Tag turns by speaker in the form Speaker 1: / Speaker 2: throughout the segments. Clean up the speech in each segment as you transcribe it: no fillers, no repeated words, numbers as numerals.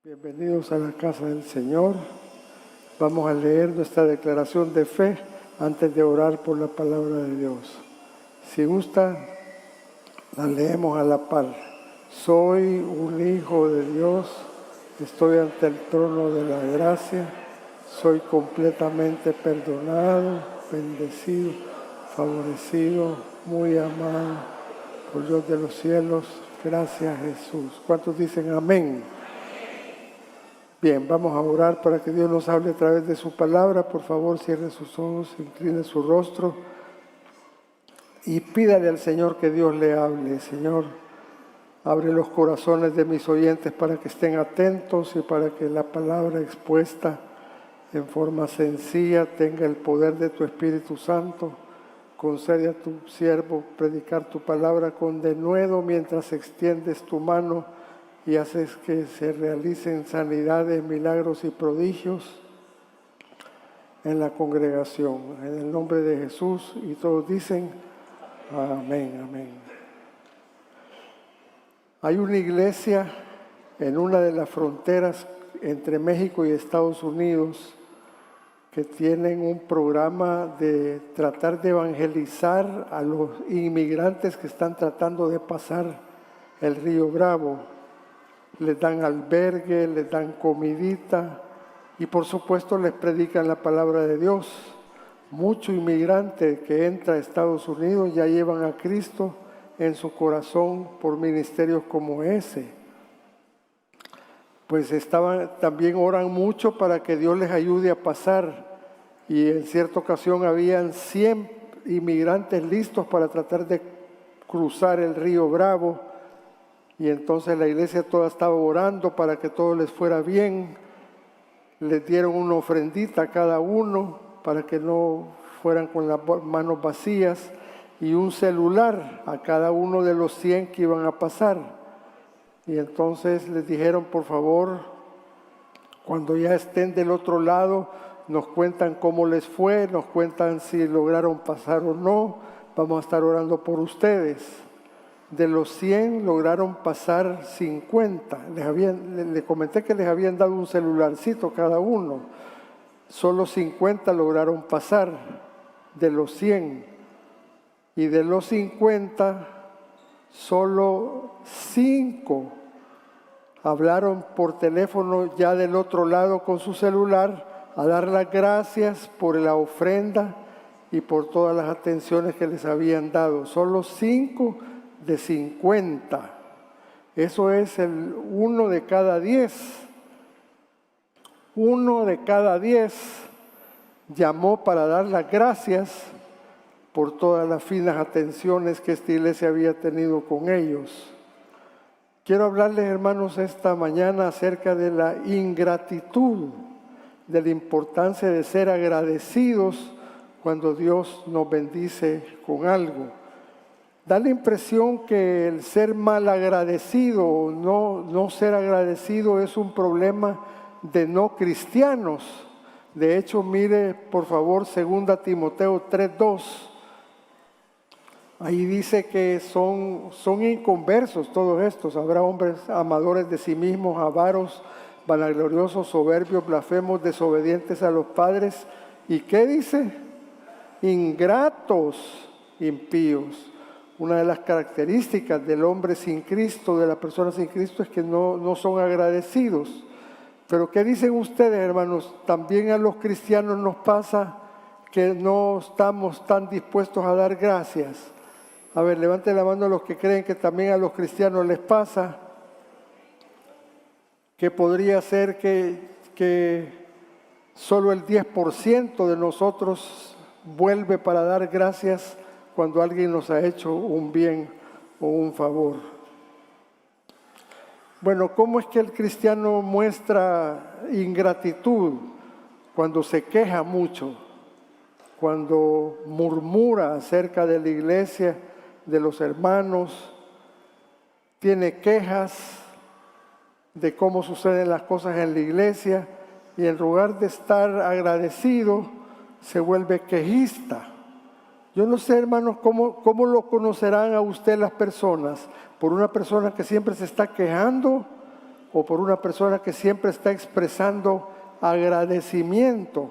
Speaker 1: Bienvenidos a la casa del Señor. Vamos a leer nuestra declaración de fe antes de orar por la palabra de Dios. Si gusta, la leemos a la par. Soy un hijo de Dios, estoy ante el trono de la gracia, soy completamente perdonado, bendecido, favorecido, muy amado por Dios de los cielos. Gracias, Jesús. ¿Cuántos dicen amén? Bien, vamos a orar para que Dios nos hable a través de su palabra. Por favor, cierre sus ojos, incline su rostro y pídale al Señor que Dios le hable. Señor, abre los corazones de mis oyentes para que estén atentos y para que la palabra expuesta en forma sencilla tenga el poder de tu Espíritu Santo. Concede a tu siervo predicar tu palabra con denuedo mientras extiendes tu mano y haces que se realicen sanidades, milagros y prodigios en la congregación. En el nombre de Jesús, y todos dicen amén, amén. Hay una iglesia en una de las fronteras entre México y Estados Unidos que tienen un programa de tratar de evangelizar a los inmigrantes que están tratando de pasar el río Bravo. Les dan albergue, les dan comidita y por supuesto les predican la palabra de Dios. Mucho inmigrante que entra a Estados Unidos ya llevan a Cristo en su corazón por ministerios como ese. Pues también oran mucho para que Dios les ayude a pasar, y en cierta ocasión habían 100 inmigrantes listos para tratar de cruzar el río Bravo. Y entonces la iglesia toda estaba orando para que todo les fuera bien. Les dieron una ofrendita a cada uno para que no fueran con las manos vacías y un celular a cada uno de los 100 que iban a pasar. Y entonces les dijeron, por favor, cuando ya estén del otro lado, nos cuentan cómo les fue, nos cuentan si lograron pasar o no. Vamos a estar orando por ustedes. De los 100 lograron pasar 50. Le comenté que les habían dado un celularcito cada uno. Solo 50 lograron pasar de los 100. Y de los 50, solo 5 hablaron por teléfono ya del otro lado con su celular a dar las gracias por la ofrenda y por todas las atenciones que les habían dado. Solo 5 de 50. Eso es el 1 de cada 10. 1 de cada 10 llamó para dar las gracias por todas las finas atenciones que esta iglesia había tenido con ellos. Quiero hablarles, hermanos, esta mañana acerca de la ingratitud, de la importancia de ser agradecidos cuando Dios nos bendice con algo. Da la impresión que el ser mal agradecido o no ser agradecido es un problema de no cristianos. De hecho, mire por favor 2 Timoteo 3:2. Ahí dice que son inconversos todos estos. Habrá hombres amadores de sí mismos, avaros, vanagloriosos, soberbios, blasfemos, desobedientes a los padres. ¿Y qué dice? Ingratos, impíos. Una de las características del hombre sin Cristo, de la persona sin Cristo, es que no son agradecidos. Pero ¿qué dicen ustedes, hermanos? También a los cristianos nos pasa que no estamos tan dispuestos a dar gracias. A ver, levanten la mano los que creen que también a los cristianos les pasa. Que podría ser que solo el 10% de nosotros vuelve para dar gracias cuando alguien nos ha hecho un bien o un favor. Bueno, ¿cómo es que el cristiano muestra ingratitud? Cuando se queja mucho, cuando murmura acerca de la iglesia, de los hermanos, tiene quejas de cómo suceden las cosas en la iglesia y en lugar de estar agradecido, se vuelve quejista. Yo no sé, hermanos, cómo lo conocerán a usted las personas. ¿Por una persona que siempre se está quejando o por una persona que siempre está expresando agradecimiento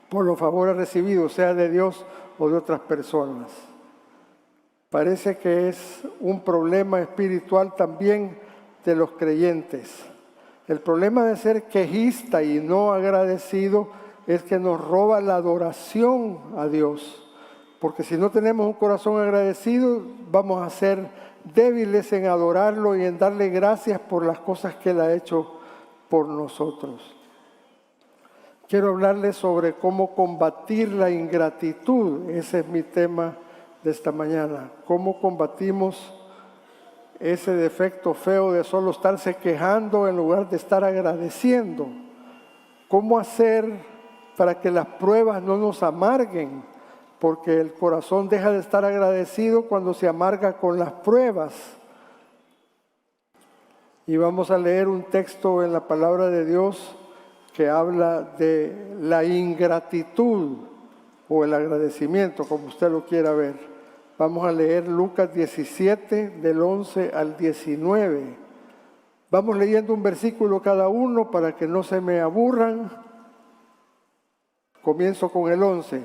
Speaker 1: por los favores recibidos, sea de Dios o de otras personas. Parece que es un problema espiritual también de los creyentes. El problema de ser quejista y no agradecido es que nos roba la adoración a Dios. Porque si no tenemos un corazón agradecido, vamos a ser débiles en adorarlo y en darle gracias por las cosas que Él ha hecho por nosotros. Quiero hablarles sobre cómo combatir la ingratitud. Ese es mi tema de esta mañana. Cómo combatimos ese defecto feo de solo estarse quejando en lugar de estar agradeciendo. Cómo hacer para que las pruebas no nos amarguen, porque el corazón deja de estar agradecido cuando se amarga con las pruebas. Y vamos a leer un texto en la palabra de Dios que habla de la ingratitud o el agradecimiento, como usted lo quiera ver. Vamos a leer Lucas 17, del 11 al 19. Vamos leyendo un versículo cada uno para que no se me aburran. Comienzo con el 11.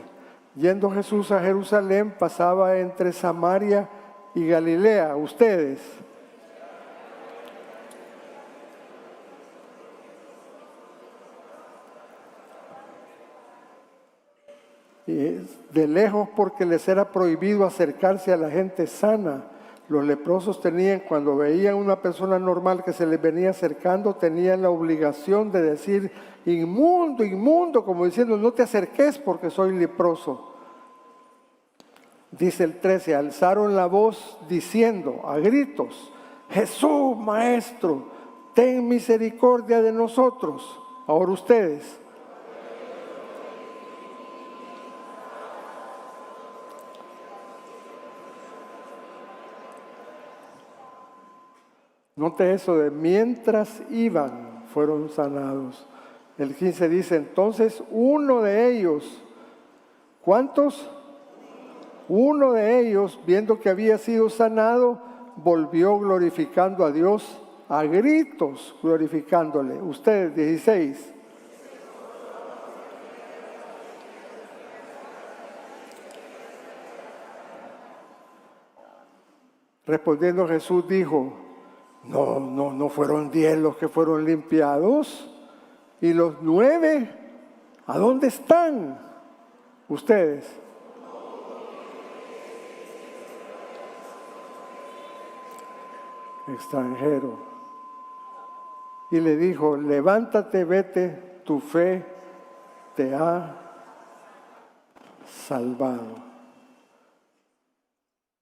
Speaker 1: Yendo Jesús a Jerusalén, pasaba entre Samaria y Galilea. Ustedes. De lejos, porque les era prohibido acercarse a la gente sana. Los leprosos tenían, cuando veían una persona normal que se les venía acercando, tenían la obligación de decir: inmundo, inmundo, como diciendo: no te acerques porque soy leproso. Dice el 13, alzaron la voz diciendo a gritos: Jesús, Maestro, ten misericordia de nosotros. Ahora ustedes. Note eso de mientras iban, fueron sanados. El 15 dice, entonces uno de ellos, ¿cuántos? Uno de ellos, viendo que había sido sanado, volvió glorificando a Dios a gritos, glorificándole. Ustedes, 16. Respondiendo Jesús dijo: no fueron 10 los que fueron limpiados, y los 9, ¿a dónde están? Ustedes. Extranjero. Y le dijo: levántate, vete, tu fe te ha salvado.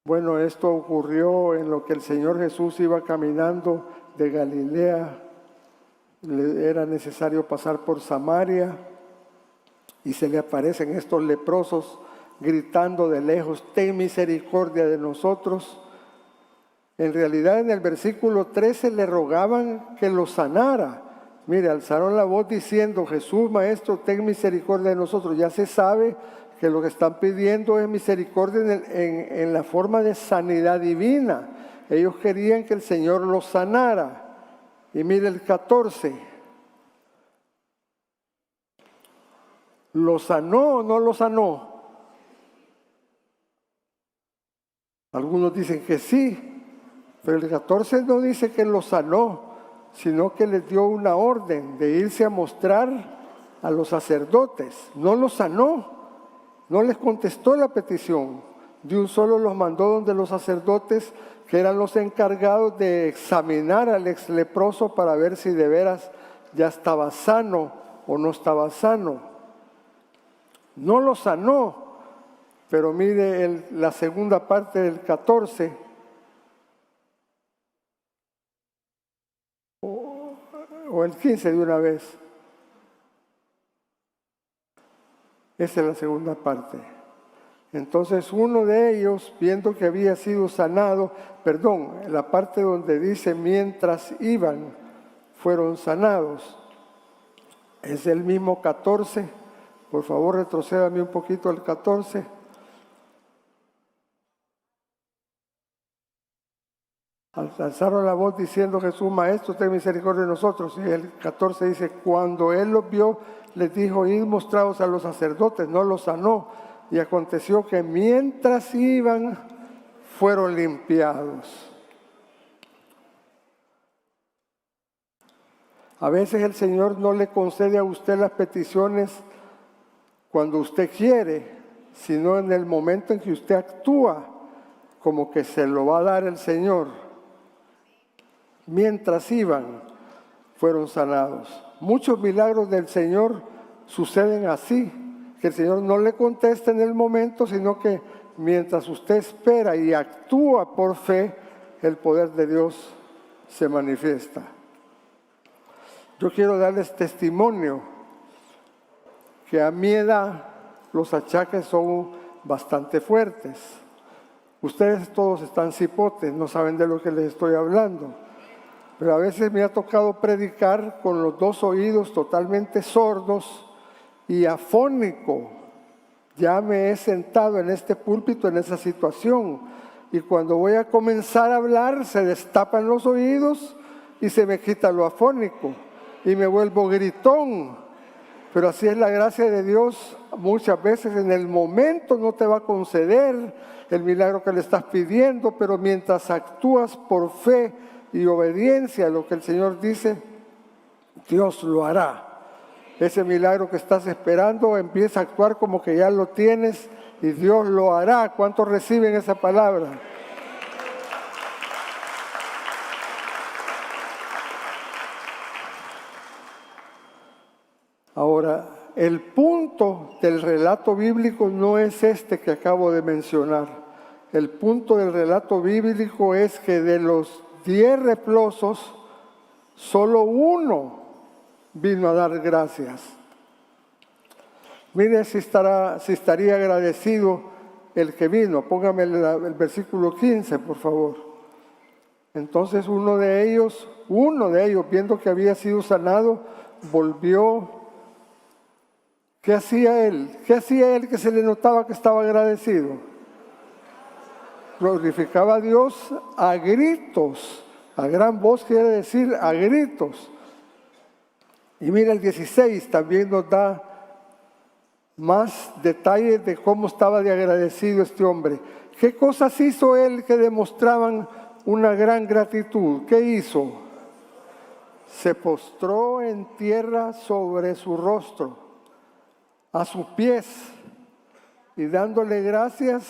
Speaker 1: Bueno, esto ocurrió en lo que el Señor Jesús iba caminando de Galilea. Era necesario pasar por Samaria y se le aparecen estos leprosos gritando de lejos: ten misericordia de nosotros. En realidad, en el versículo 13 le rogaban que los sanara. Mire, alzaron la voz diciendo: Jesús, Maestro, ten misericordia de nosotros. Ya se sabe que lo que están pidiendo es misericordia en la forma de sanidad divina. Ellos querían que el Señor los sanara. Y mire el 14. ¿Lo sanó o no lo sanó? Algunos dicen que sí, pero el 14 no dice que lo sanó, sino que les dio una orden de irse a mostrar a los sacerdotes. No los sanó. No les contestó la petición. De un solo los mandó donde los sacerdotes, que eran los encargados de examinar al ex leproso para ver si de veras ya estaba sano o no estaba sano. No lo sanó, pero mire la segunda parte del 14. O el 15 de una vez. Esa es la segunda parte. Entonces uno de ellos, viendo que había sido sanado, la parte donde dice mientras iban, fueron sanados. Es el mismo 14. Por favor, retrocédame un poquito al 14. alzaron la voz diciendo: Jesús, Maestro, ten misericordia de nosotros. Y el 14 dice: cuando él los vio, les dijo: id mostraos a los sacerdotes. No los sanó. Y aconteció que mientras iban, fueron limpiados. A veces el Señor no le concede a usted las peticiones cuando usted quiere, sino en el momento en que usted actúa, como que se lo va a dar el Señor. Mientras iban, fueron sanados. Muchos milagros del Señor suceden así, que el Señor no le contesta en el momento, sino que mientras usted espera y actúa por fe, el poder de Dios se manifiesta. Yo quiero darles testimonio que a mi edad los achaques son bastante fuertes. Ustedes todos están cipotes, no saben de lo que les estoy hablando. Pero a veces me ha tocado predicar con los dos oídos totalmente sordos y afónico. Ya me he sentado en este púlpito en esa situación. Y cuando voy a comenzar a hablar, se destapan los oídos y se me quita lo afónico. Y me vuelvo gritón. Pero así es la gracia de Dios. Muchas veces en el momento no te va a conceder el milagro que le estás pidiendo, pero mientras actúas por fe y obediencia a lo que el Señor dice, Dios lo hará. Ese milagro que estás esperando, empieza a actuar como que ya lo tienes y Dios lo hará. ¿Cuántos reciben esa palabra? Ahora, el punto del relato bíblico no es este que acabo de mencionar. El punto del relato bíblico es que de los 10 leprosos, solo uno vino a dar gracias. Mire si estaría agradecido el que vino. Póngame el versículo 15, por favor. Entonces uno de ellos, viendo que había sido sanado, volvió. ¿Qué hacía él? ¿Qué hacía él que se le notaba que estaba agradecido? Glorificaba a Dios a gritos. A gran voz quiere decir a gritos. Y mira, el 16 también nos da más detalles de cómo estaba de agradecido este hombre. ¿Qué cosas hizo él que demostraban una gran gratitud? ¿Qué hizo? Se postró en tierra sobre su rostro, a sus pies, y dándole gracias.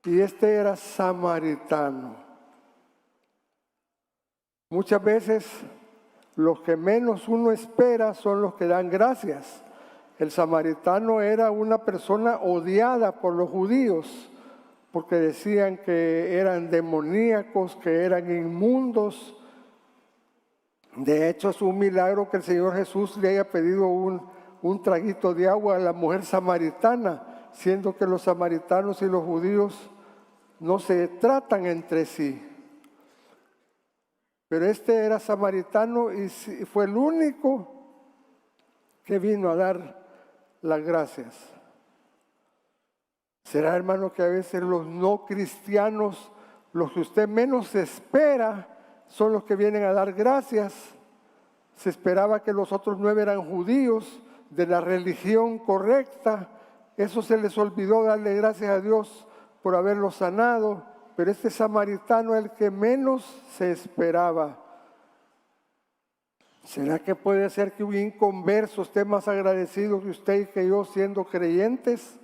Speaker 1: Y este era samaritano. Muchas veces los que menos uno espera son los que dan gracias. El samaritano era una persona odiada por los judíos, porque decían que eran demoníacos, que eran inmundos. De hecho, es un milagro que el Señor Jesús le haya pedido un traguito de agua a la mujer samaritana, siendo que los samaritanos y los judíos no se tratan entre sí. Pero este era samaritano y fue el único que vino a dar las gracias. ¿Será, hermano, que a veces los no cristianos, los que usted menos espera, son los que vienen a dar gracias? Se esperaba que los otros 9 eran judíos, de la religión correcta. Eso se les olvidó darle gracias a Dios por haberlos sanado. Pero este samaritano es el que menos se esperaba. ¿Será que puede ser que un inconverso esté más agradecido que usted y que yo siendo creyentes?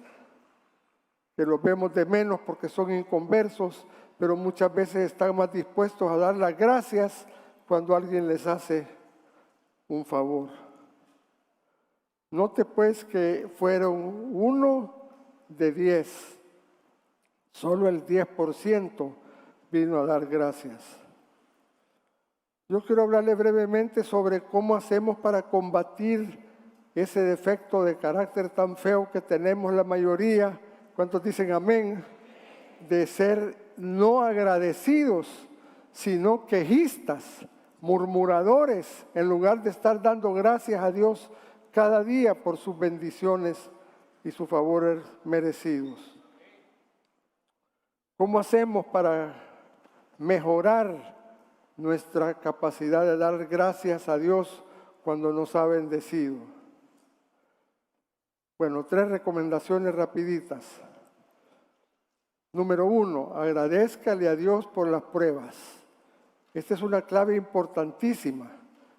Speaker 1: Que los vemos de menos porque son inconversos, pero muchas veces están más dispuestos a dar las gracias cuando alguien les hace un favor. Note pues que fueron 1 de 10. Solo el 10% vino a dar gracias. Yo quiero hablarle brevemente sobre cómo hacemos para combatir ese defecto de carácter tan feo que tenemos la mayoría. ¿Cuántos dicen amén? De ser no agradecidos, sino quejistas, murmuradores, en lugar de estar dando gracias a Dios cada día por sus bendiciones y sus favores merecidos. ¿Cómo hacemos para mejorar nuestra capacidad de dar gracias a Dios cuando nos ha bendecido. Bueno, 3 recomendaciones rapiditas. Número 1, agradézcale a Dios por las pruebas. Esta es una clave importantísima,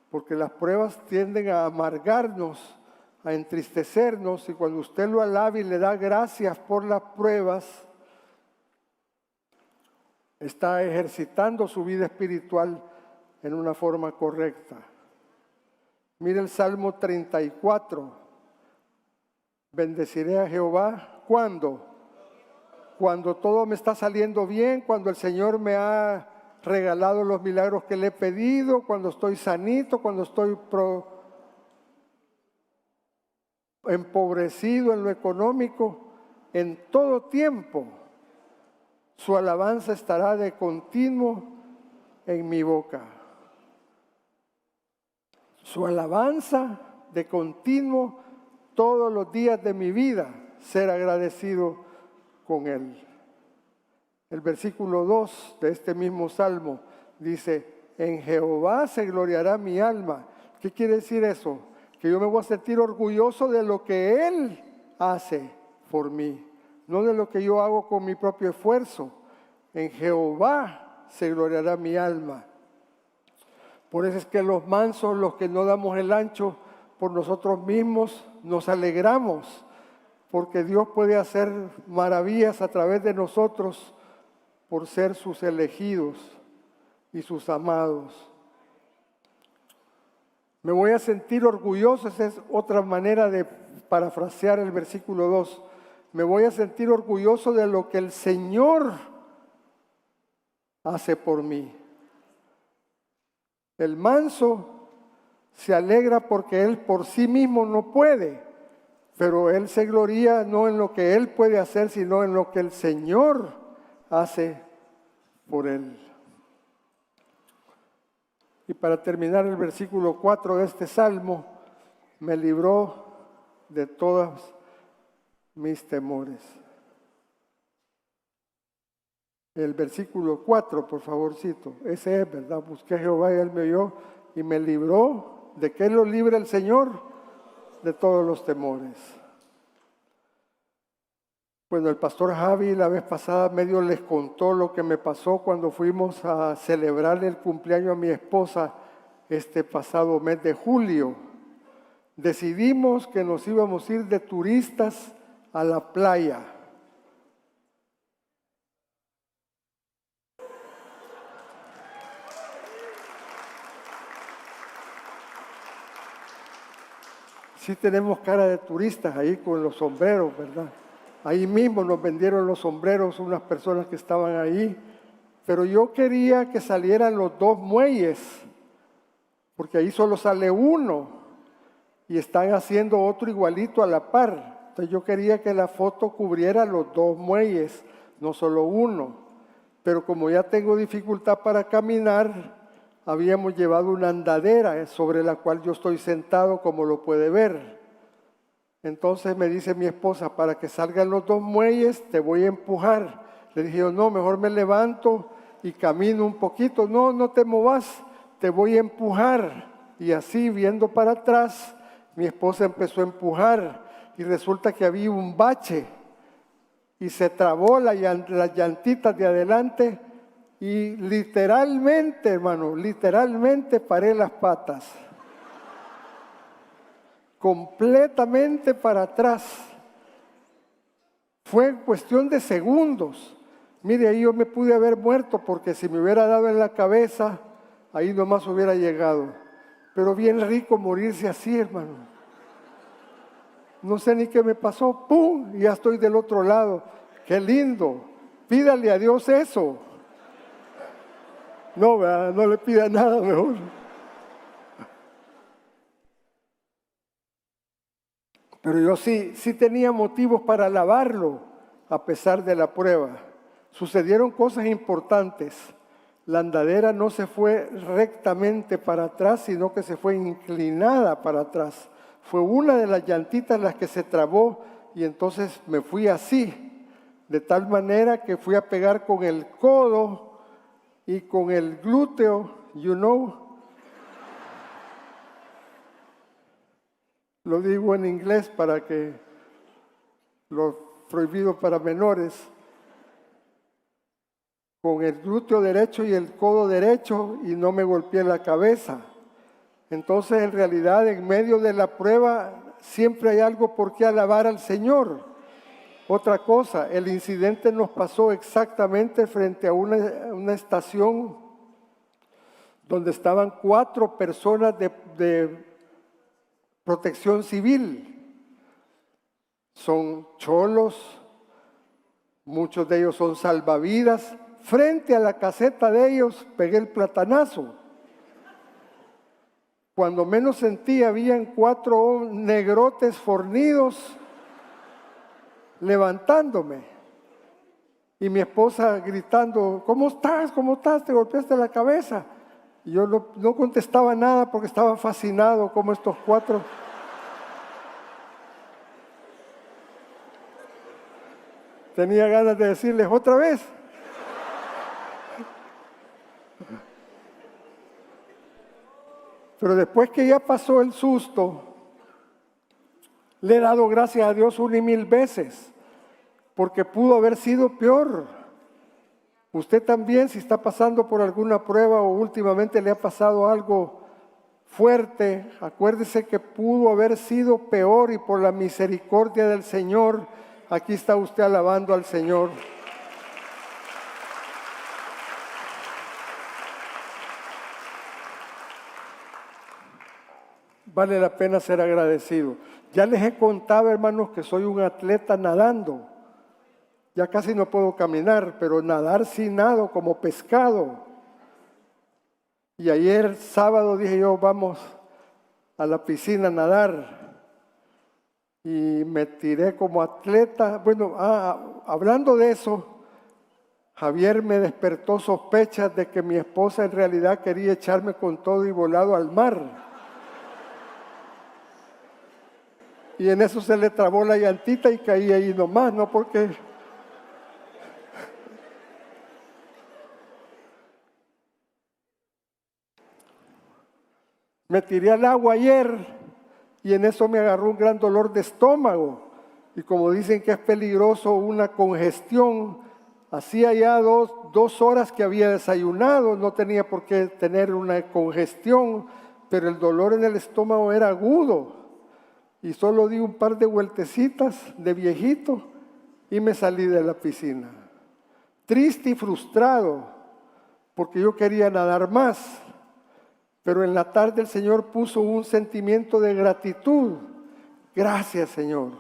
Speaker 1: porque las pruebas tienden a amargarnos, a entristecernos, y cuando usted lo alaba y le da gracias por las pruebas, está ejercitando su vida espiritual en una forma correcta. Mire el Salmo 34. Bendeciré a Jehová. ¿Cuándo? Cuando todo me está saliendo bien, cuando el Señor me ha regalado los milagros que le he pedido, cuando estoy sanito, cuando estoy empobrecido en lo económico, en todo tiempo. Su alabanza estará de continuo en mi boca. Su alabanza de continuo todos los días de mi vida, ser agradecido con Él. El versículo 2 de este mismo salmo dice, en Jehová se gloriará mi alma. ¿Qué quiere decir eso? Que yo me voy a sentir orgulloso de lo que Él hace por mí, no de lo que yo hago con mi propio esfuerzo. En Jehová se gloriará mi alma. Por eso es que los mansos, los que no damos el ancho por nosotros mismos, nos alegramos, porque Dios puede hacer maravillas a través de nosotros por ser sus elegidos y sus amados. Me voy a sentir orgulloso, esa es otra manera de parafrasear el versículo 2. Me voy a sentir orgulloso de lo que el Señor hace por mí. El manso se alegra porque él por sí mismo no puede, pero él se gloria no en lo que él puede hacer, sino en lo que el Señor hace por él. Y para terminar, el versículo 4 de este salmo, me libró de todos mis temores. El versículo 4, por favorcito, ese es, ¿verdad? Busqué a Jehová y Él me oyó y me libró. ¿De qué lo libra el Señor? De todos los temores. Bueno, el pastor Javi la vez pasada medio les contó lo que me pasó cuando fuimos a celebrar el cumpleaños a mi esposa este pasado mes de julio. Decidimos que nos íbamos a ir de turistas a la playa. Sí tenemos cara de turistas ahí con los sombreros, ¿verdad? Ahí mismo nos vendieron los sombreros unas personas que estaban ahí, pero yo quería que salieran los 2 muelles, porque ahí solo sale uno y están haciendo otro igualito a la par. Entonces yo quería que la foto cubriera los 2 muelles, no solo uno. Pero como ya tengo dificultad para caminar, habíamos llevado una andadera sobre la cual yo estoy sentado, como lo puede ver. Entonces me dice mi esposa, para que salgan los 2 muelles, te voy a empujar. Le dije yo, no, mejor me levanto y camino un poquito. No, no te movas, te voy a empujar. Y así, viendo para atrás, mi esposa empezó a empujar y resulta que había un bache y se trabó las llantitas de adelante. Y literalmente, hermano, literalmente paré las patas. Completamente para atrás. Fue cuestión de segundos. Mire, ahí yo me pude haber muerto porque si me hubiera dado en la cabeza, ahí nomás hubiera llegado. Pero bien rico morirse así, hermano. No sé ni qué me pasó. ¡Pum! Y ya estoy del otro lado. ¡Qué lindo! Pídale a Dios eso. No, ¿verdad? No le pida nada mejor. Pero yo sí tenía motivos para alabarlo a pesar de la prueba. Sucedieron cosas importantes. La andadera no se fue rectamente para atrás, sino que se fue inclinada para atrás. Fue una de las llantitas las que se trabó y entonces me fui así, de tal manera que fui a pegar con el codo y con el glúteo, lo digo en inglés para que lo prohibido para menores, con el glúteo derecho y el codo derecho y no me golpeé la cabeza. Entonces, en realidad, en medio de la prueba, siempre hay algo por qué alabar al Señor. Otra cosa, el incidente nos pasó exactamente frente a una estación donde estaban 4 personas de protección civil. Son cholos, muchos de ellos son salvavidas. Frente a la caseta de ellos pegué el platanazo. Cuando menos sentí, habían 4 negrotes fornidos levantándome. Y mi esposa gritando, ¿cómo estás? ¿Cómo estás? ¿Te golpeaste la cabeza? Y yo no contestaba nada porque estaba fascinado como estos 4 tenía ganas de decirles otra vez. Pero después que ya pasó el susto, le he dado gracias a Dios 1 y 1000 veces, porque pudo haber sido peor. Usted también, si está pasando por alguna prueba o últimamente le ha pasado algo fuerte, acuérdese que pudo haber sido peor y por la misericordia del Señor, aquí está usted alabando al Señor. Vale la pena ser agradecido. Ya les he contado, hermanos, que soy un atleta nadando. Ya casi no puedo caminar, pero nadar sí nado como pescado. Y ayer sábado dije yo, vamos a la piscina a nadar. Y me tiré como atleta. Bueno, hablando de eso, Javier me despertó sospechas de que mi esposa en realidad quería echarme con todo y volado al mar. Y en eso se le trabó la llantita y caí ahí nomás, ¿no? Porque me tiré al agua ayer y en eso me agarró un gran dolor de estómago. Y como dicen que es peligroso una congestión, hacía ya dos horas que había desayunado, no tenía por qué tener una congestión, pero el dolor en el estómago era agudo. Y solo di un par de vueltecitas de viejito y me salí de la piscina. Triste y frustrado, porque yo quería nadar más. Pero en la tarde el Señor puso un sentimiento de gratitud. Gracias, Señor,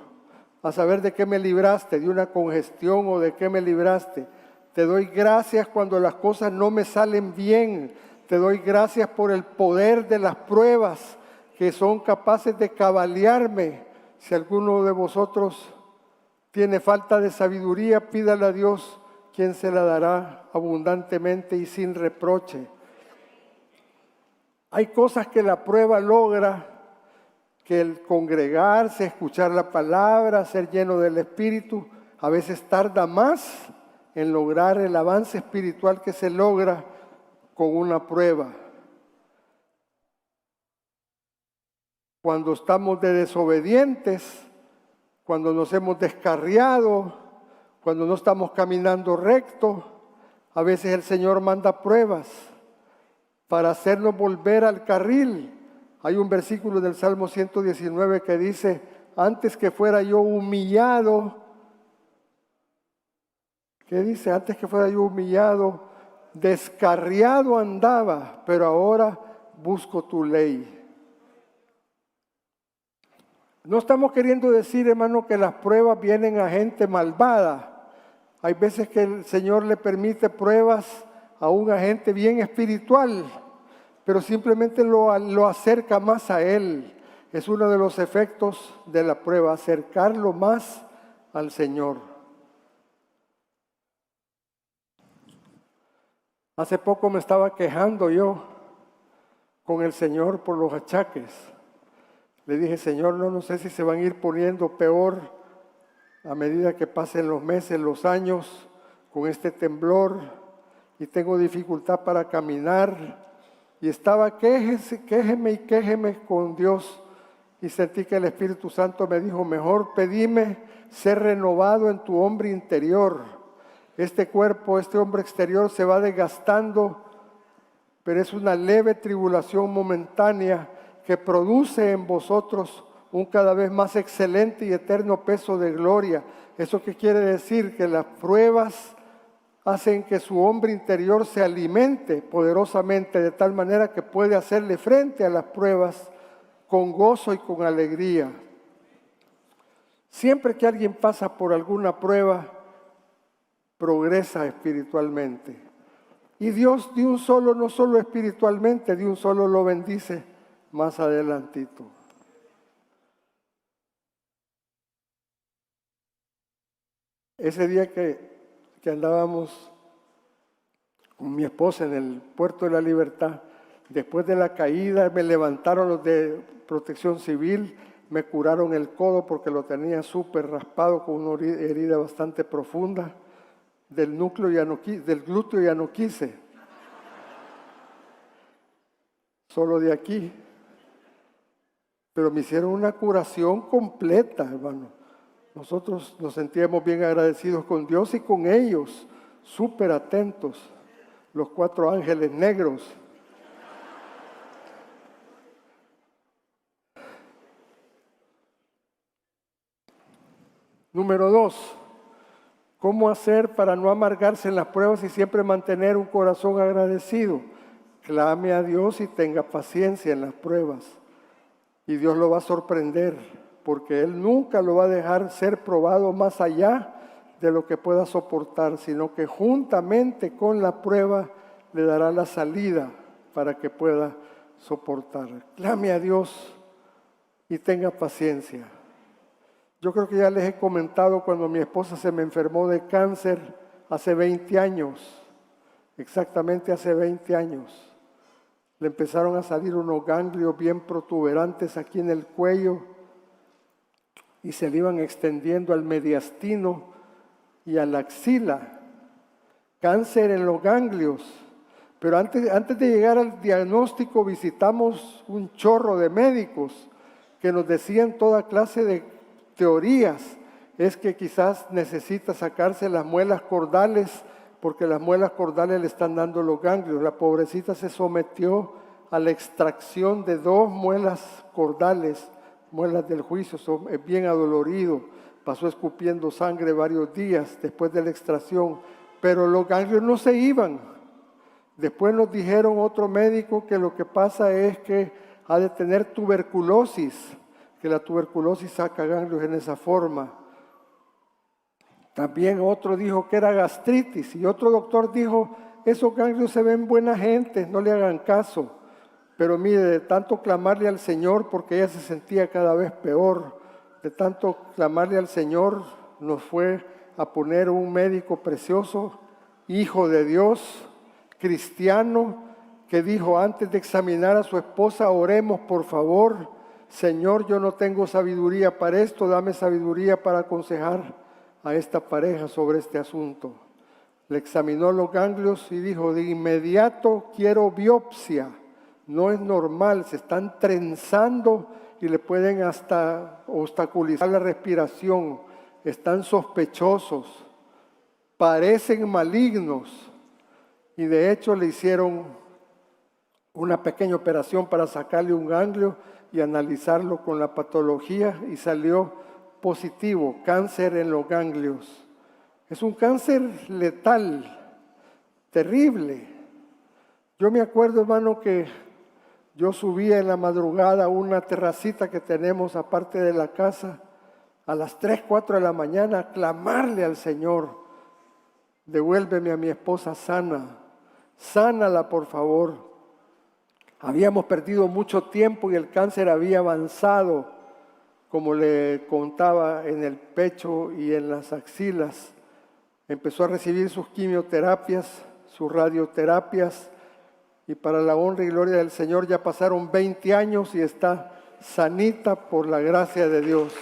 Speaker 1: a saber de qué me libraste, de una congestión o de qué me libraste. Te doy gracias cuando las cosas no me salen bien. Te doy gracias por el poder de las pruebas que son capaces de cabalearme. Si alguno de vosotros tiene falta de sabiduría, pídale a Dios, quien se la dará abundantemente y sin reproche. Hay cosas que la prueba logra, que el congregarse, escuchar la palabra, ser lleno del Espíritu, a veces tarda más en lograr el avance espiritual que se logra con una prueba. Cuando estamos de desobedientes, cuando nos hemos descarriado, cuando no estamos caminando recto, a veces el Señor manda pruebas para hacernos volver al carril. Hay un versículo del Salmo 119 que dice, antes que fuera yo humillado, ¿qué dice? Antes que fuera yo humillado, descarriado andaba, pero ahora busco tu ley. No estamos queriendo decir, hermano, que las pruebas vienen a gente malvada. Hay veces que el Señor le permite pruebas a una gente bien espiritual, pero simplemente lo acerca más a Él. Es uno de los efectos de la prueba, acercarlo más al Señor. Hace poco me estaba quejando yo con el Señor por los achaques. Le dije, Señor, no sé si se van a ir poniendo peor a medida que pasen los meses, los años, con este temblor. y tengo dificultad para caminar. Y estaba quéjeme y quéjeme con Dios. Y sentí que el Espíritu Santo me dijo, mejor pedime ser renovado en tu hombre interior. Este cuerpo, este hombre exterior se va desgastando, pero es una leve tribulación momentánea que produce en vosotros un cada vez más excelente y eterno peso de gloria. ¿Eso qué quiere decir? Que las pruebas hacen que su hombre interior se alimente poderosamente de tal manera que puede hacerle frente a las pruebas con gozo y con alegría. Siempre que alguien pasa por alguna prueba, progresa espiritualmente. Y Dios de un solo, no solo espiritualmente, de un solo lo bendice más adelantito. Ese día que andábamos con mi esposa en el Puerto de la Libertad, después de la caída me levantaron los de Protección Civil, me curaron el codo porque lo tenía súper raspado con una herida bastante profunda. Del glúteo ya no quise. Solo de aquí. Pero me hicieron una curación completa, hermano. Nosotros nos sentíamos bien agradecidos con Dios y con ellos, súper atentos, los 4 ángeles negros. Número 2, ¿cómo hacer para no amargarse en las pruebas y siempre mantener un corazón agradecido? Clame a Dios y tenga paciencia en las pruebas. Y Dios lo va a sorprender, porque Él nunca lo va a dejar ser probado más allá de lo que pueda soportar, sino que juntamente con la prueba le dará la salida para que pueda soportar. Clame a Dios y tenga paciencia. Yo creo que ya les he comentado cuando mi esposa se me enfermó de cáncer hace 20 años, exactamente hace 20 años. Le empezaron a salir unos ganglios bien protuberantes aquí en el cuello y se le iban extendiendo al mediastino y a la axila. Cáncer en los ganglios. Pero antes de llegar al diagnóstico visitamos un chorro de médicos que nos decían toda clase de teorías. Es que quizás necesita sacarse las muelas cordales porque las muelas cordales le están dando los ganglios. La pobrecita se sometió a la extracción de 2 muelas cordales, muelas del juicio, es bien adolorido. Pasó escupiendo sangre varios días después de la extracción, pero los ganglios no se iban. Después nos dijeron otro médico que lo que pasa es que ha de tener tuberculosis, que la tuberculosis saca ganglios en esa forma. También otro dijo que era gastritis y otro doctor dijo, esos ganglios se ven buena gente, no le hagan caso. Pero mire, de tanto clamarle al Señor, porque ella se sentía cada vez peor, de tanto clamarle al Señor, nos fue a poner un médico precioso, hijo de Dios, cristiano, que dijo antes de examinar a su esposa, oremos por favor, Señor, yo no tengo sabiduría para esto, dame sabiduría para aconsejar a esta pareja sobre este asunto. Le examinó los ganglios y dijo, de inmediato quiero biopsia. No es normal, se están trenzando y le pueden hasta obstaculizar la respiración. Están sospechosos, parecen malignos. Y de hecho le hicieron una pequeña operación para sacarle un ganglio y analizarlo con la patología y salió positivo, cáncer en los ganglios. Es un cáncer letal, terrible. Yo me acuerdo, hermano, que yo subía en la madrugada a una terracita que tenemos aparte de la casa, a las 3, 4 de la mañana, a clamarle al Señor, devuélveme a mi esposa sana, sánala por favor. Habíamos perdido mucho tiempo y el cáncer había avanzado, como le contaba, en el pecho y en las axilas. Empezó a recibir sus quimioterapias, sus radioterapias, y para la honra y gloria del Señor ya pasaron 20 años y está sanita por la gracia de Dios.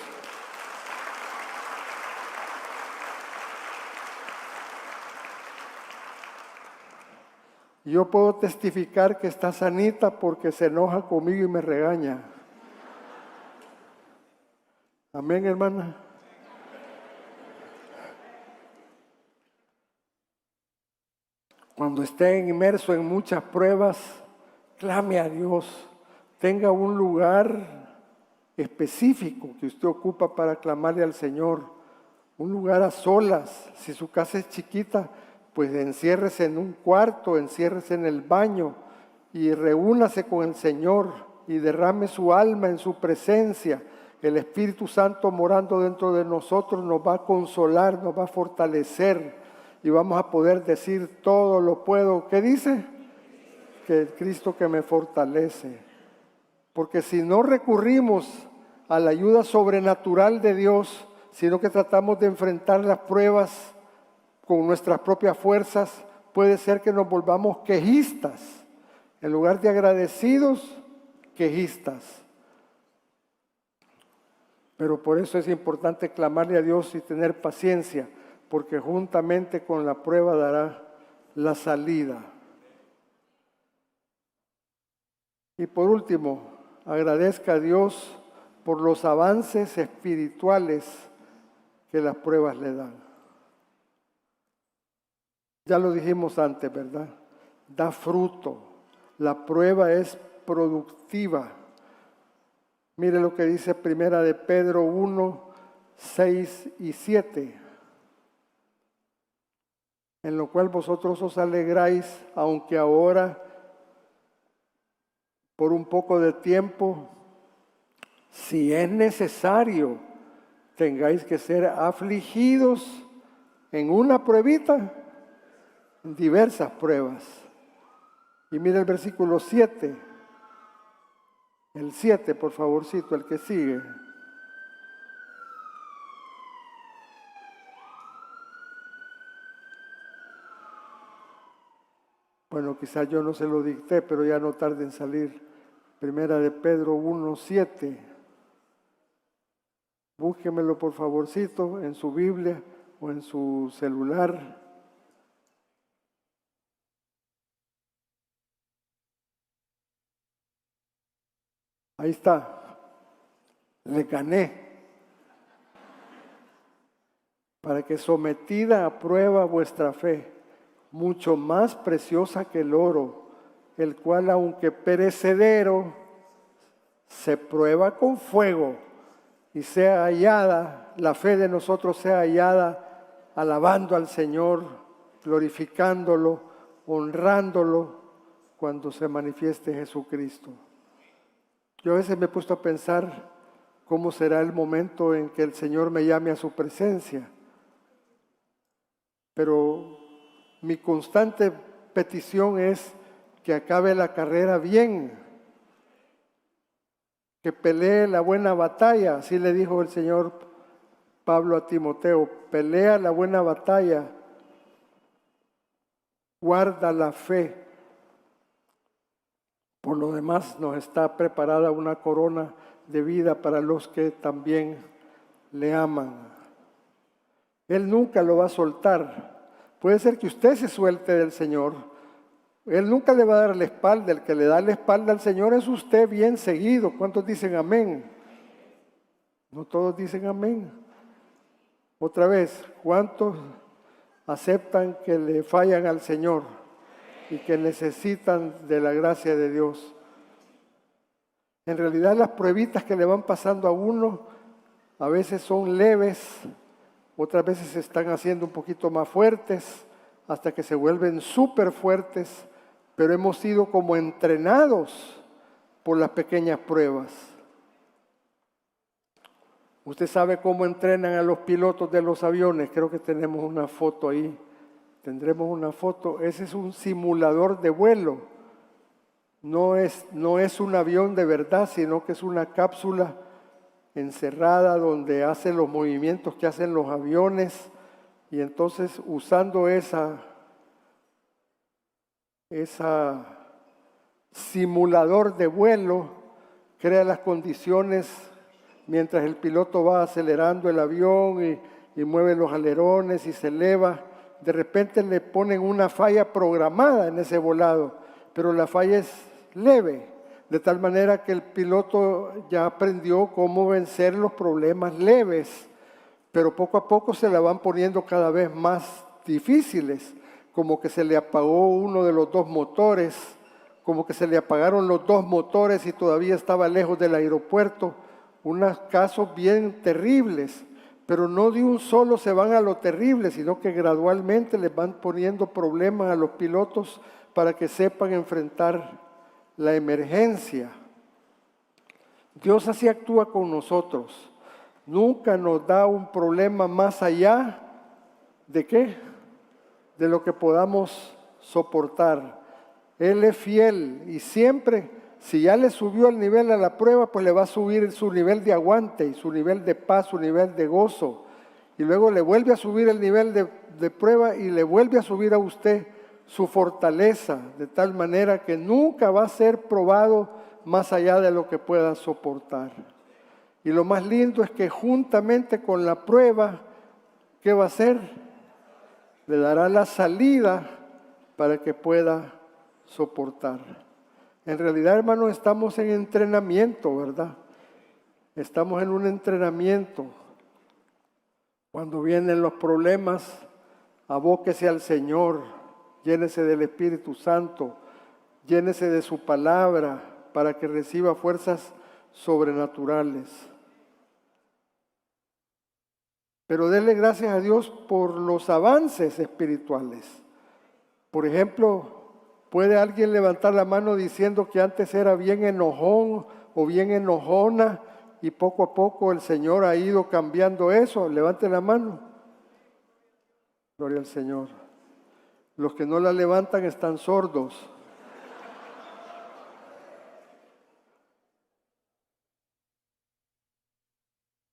Speaker 1: Y yo puedo testificar que está sanita porque se enoja conmigo y me regaña. Amén, hermana. Cuando esté inmerso en muchas pruebas, clame a Dios. Tenga un lugar específico que usted ocupa para clamarle al Señor. Un lugar a solas. Si su casa es chiquita, pues enciérrese en un cuarto, enciérrese en el baño y reúnase con el Señor y derrame su alma en su presencia. El Espíritu Santo morando dentro de nosotros nos va a consolar, nos va a fortalecer y vamos a poder decir todo lo puedo. ¿Qué dice? Que el Cristo que me fortalece. Porque si no recurrimos a la ayuda sobrenatural de Dios, sino que tratamos de enfrentar las pruebas con nuestras propias fuerzas, puede ser que nos volvamos quejistas. En lugar de agradecidos, quejistas. Pero por eso es importante clamarle a Dios y tener paciencia, porque juntamente con la prueba dará la salida. Y por último, agradezca a Dios por los avances espirituales que las pruebas le dan. Ya lo dijimos antes, ¿verdad? Da fruto. La prueba es productiva. Mire lo que dice Primera de Pedro 1, 6 y 7. En lo cual vosotros os alegráis, aunque ahora, por un poco de tiempo, si es necesario, tengáis que ser afligidos en una pruebita, en diversas pruebas. Y mire el versículo 7. El 7, por favorcito, el que sigue. Bueno, quizás yo no se lo dicté, pero ya no tarde en salir. Primera de Pedro 1, 7. Búsquemelo por favorcito en su Biblia o en su celular. Ahí está. Le gané. Para que sometida a prueba vuestra fe, mucho más preciosa que el oro, el cual aunque perecedero, se prueba con fuego y sea hallada, la fe de nosotros sea hallada alabando al Señor, glorificándolo, honrándolo cuando se manifieste Jesucristo. Yo a veces me he puesto a pensar cómo será el momento en que el Señor me llame a su presencia. Pero mi constante petición es que acabe la carrera bien, que pelee la buena batalla. Así le dijo el Señor Pablo a Timoteo: pelea la buena batalla, guarda la fe. Por lo demás, nos está preparada una corona de vida para los que también le aman. Él nunca lo va a soltar. Puede ser que usted se suelte del Señor. Él nunca le va a dar la espalda. El que le da la espalda al Señor es usted bien seguido. ¿Cuántos dicen amén? No todos dicen amén. Otra vez, ¿cuántos aceptan que le fallan al Señor y que necesitan de la gracia de Dios? En realidad las pruebitas que le van pasando a uno a veces son leves, otras veces se están haciendo un poquito más fuertes, hasta que se vuelven súper fuertes, pero hemos sido como entrenados por las pequeñas pruebas. Usted sabe cómo entrenan a los pilotos de los aviones. Creo que tenemos una foto ahí. Tendremos una foto. Ese es un simulador de vuelo. No es un avión de verdad, sino que es una cápsula encerrada donde hace los movimientos que hacen los aviones, y entonces usando esa simulador de vuelo crea las condiciones mientras el piloto va acelerando el avión y mueve los alerones y se eleva, de repente le ponen una falla programada en ese volado, pero la falla es leve, de tal manera que el piloto ya aprendió cómo vencer los problemas leves, pero poco a poco se la van poniendo cada vez más difíciles, como que se le apagó uno de los dos motores, como que se le apagaron los dos motores y todavía estaba lejos del aeropuerto, unos casos bien terribles, pero no de un solo se van a lo terrible, sino que gradualmente les van poniendo problemas a los pilotos para que sepan enfrentar la emergencia. Dios así actúa con nosotros. Nunca nos da un problema más allá de ¿qué? De lo que podamos soportar. Él es fiel y siempre, si ya le subió el nivel a la prueba, pues le va a subir su nivel de aguante y su nivel de paz, su nivel de gozo. Y luego le vuelve a subir el nivel de prueba y le vuelve a subir a usted su fortaleza, de tal manera que nunca va a ser probado más allá de lo que pueda soportar. Y lo más lindo es que juntamente con la prueba, ¿qué va a hacer? Le dará la salida para que pueda soportar. En realidad, hermanos, estamos en entrenamiento, ¿verdad? Estamos en un entrenamiento. Cuando vienen los problemas, abóquese al Señor, llénese del Espíritu Santo, llénese de su palabra para que reciba fuerzas sobrenaturales. Pero denle gracias a Dios por los avances espirituales. Por ejemplo, ¿puede alguien levantar la mano diciendo que antes era bien enojón o bien enojona y poco a poco el Señor ha ido cambiando eso? Levante la mano. Gloria al Señor. Los que no la levantan están sordos.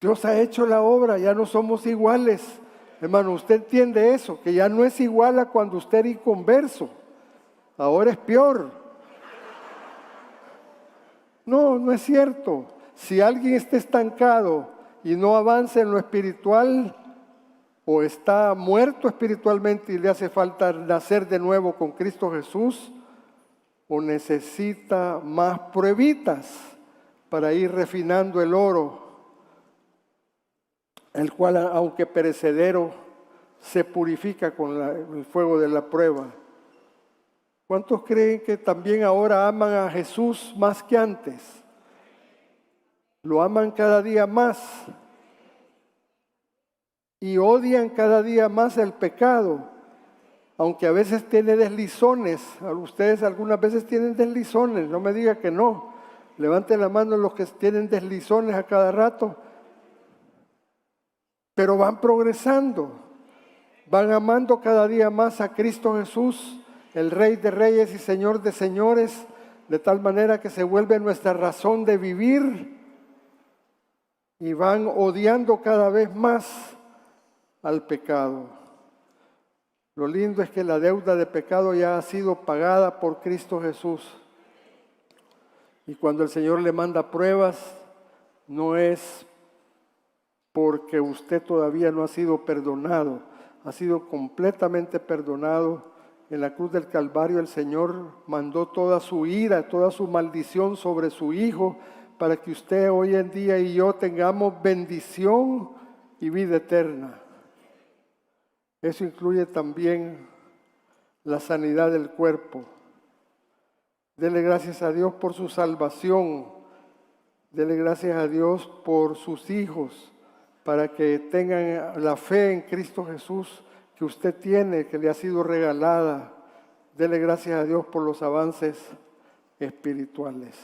Speaker 1: Dios ha hecho la obra, ya no somos iguales. Hermano, usted entiende eso, que ya no es igual a cuando usted era inconverso. Ahora es peor. No, no es cierto. Si alguien está estancado y no avanza en lo espiritual, o está muerto espiritualmente y le hace falta nacer de nuevo con Cristo Jesús, o necesita más pruebitas para ir refinando el oro, el cual, aunque perecedero, se purifica con el fuego de la prueba. ¿Cuántos creen que también ahora aman a Jesús más que antes? Lo aman cada día más y odian cada día más el pecado, aunque a veces tiene deslizones. Ustedes algunas veces tienen deslizones, no me diga que no. Levanten la mano los que tienen deslizones a cada rato. Pero van progresando, van amando cada día más a Cristo Jesús, el Rey de Reyes y Señor de Señores, de tal manera que se vuelve nuestra razón de vivir y van odiando cada vez más al pecado. Lo lindo es que la deuda de pecado ya ha sido pagada por Cristo Jesús. Y cuando el Señor le manda pruebas, no es porque usted todavía no ha sido perdonado, ha sido completamente perdonado. En la cruz del Calvario el Señor mandó toda su ira, toda su maldición sobre su Hijo, para que usted hoy en día y yo tengamos bendición y vida eterna. Eso incluye también la sanidad del cuerpo. Dele gracias a Dios por su salvación. Dele gracias a Dios por sus hijos, para que tengan la fe en Cristo Jesús que usted tiene, que le ha sido regalada. Dele gracias a Dios por los avances espirituales.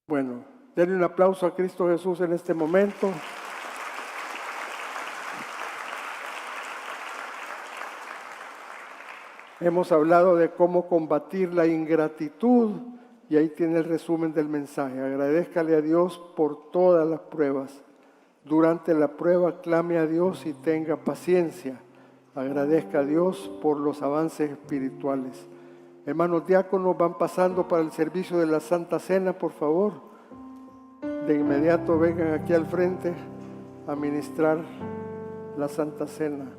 Speaker 1: Bueno, denle un aplauso a Cristo Jesús en este momento. Hemos hablado de cómo combatir la ingratitud y ahí tiene el resumen del mensaje. Agradézcale a Dios por todas las pruebas. Durante la prueba clame a Dios y tenga paciencia. Agradezca a Dios por los avances espirituales. Hermanos diáconos, van pasando para el servicio de la Santa Cena, por favor. De inmediato vengan aquí al frente a ministrar la Santa Cena,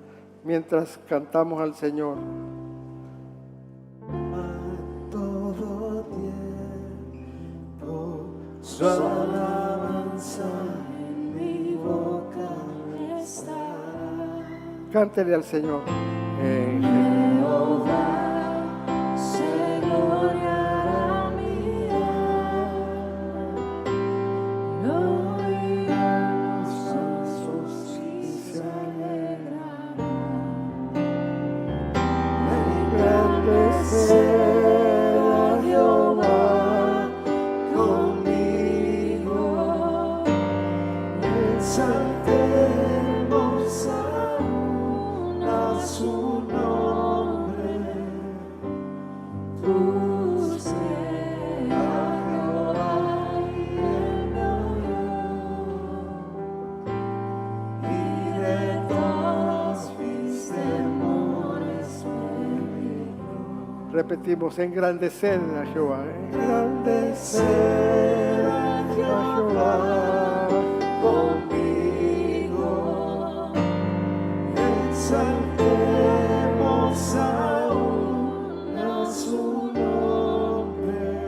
Speaker 1: mientras cantamos al Señor.
Speaker 2: Todo tiempo su alabanza en mi boca estará.
Speaker 1: Cántele al Señor.
Speaker 2: Jehová se gloriará mi alma, lo oirán los santos y se alegrarán. Engrandecer a Jehová conmigo, exaltemos aún a su nombre. Busqué a Jehová y él me oyó, y de todos mis temores me libró.
Speaker 1: Repetimos, engrandecer a Jehová.
Speaker 2: Engrandecer a Jehová conmigo, exaltemos aún a su nombre.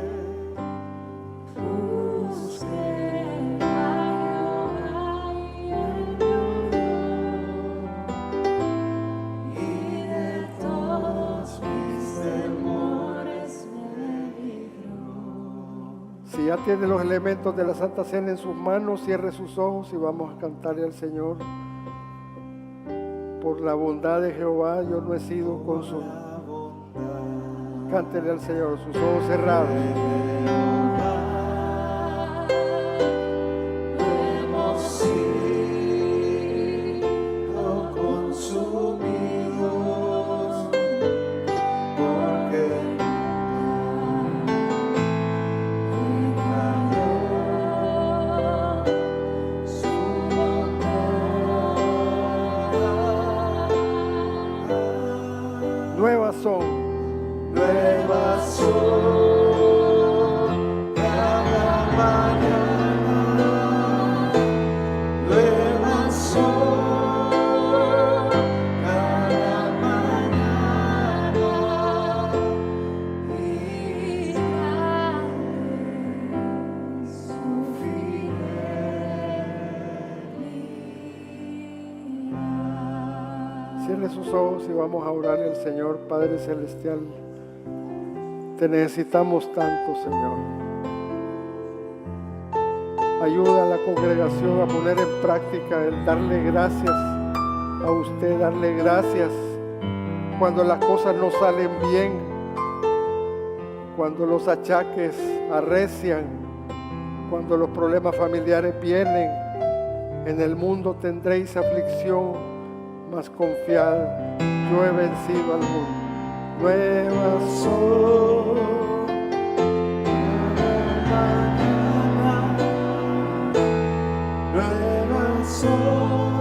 Speaker 2: Busqué a Jehová y él me oyó, y de todos mis temores me libró.
Speaker 1: Si ya tiene los elementos de la Santa Cena en sus manos, cierre sus ojos y vamos a cantarle al Señor. Por la bondad de Jehová yo no he sido consumido. Cántele al Señor, sus ojos cerrados.
Speaker 2: Hemos sido consumidos, porque su bondad.
Speaker 1: Nuevas son.
Speaker 2: Nuevas son cada mañana, nuevas son cada mañana, y grande su fidelidad.
Speaker 1: Cierre sus ojos y vamos a orarle al Señor. Padre Celestial, te necesitamos tanto, Señor. Ayuda a la congregación a poner en práctica el darle gracias a usted, darle gracias cuando las cosas no salen bien, cuando los achaques arrecian, cuando los problemas familiares vienen. En el mundo tendréis aflicción, mas confiad, yo he vencido al mundo. Nuevas son
Speaker 2: Nuevas son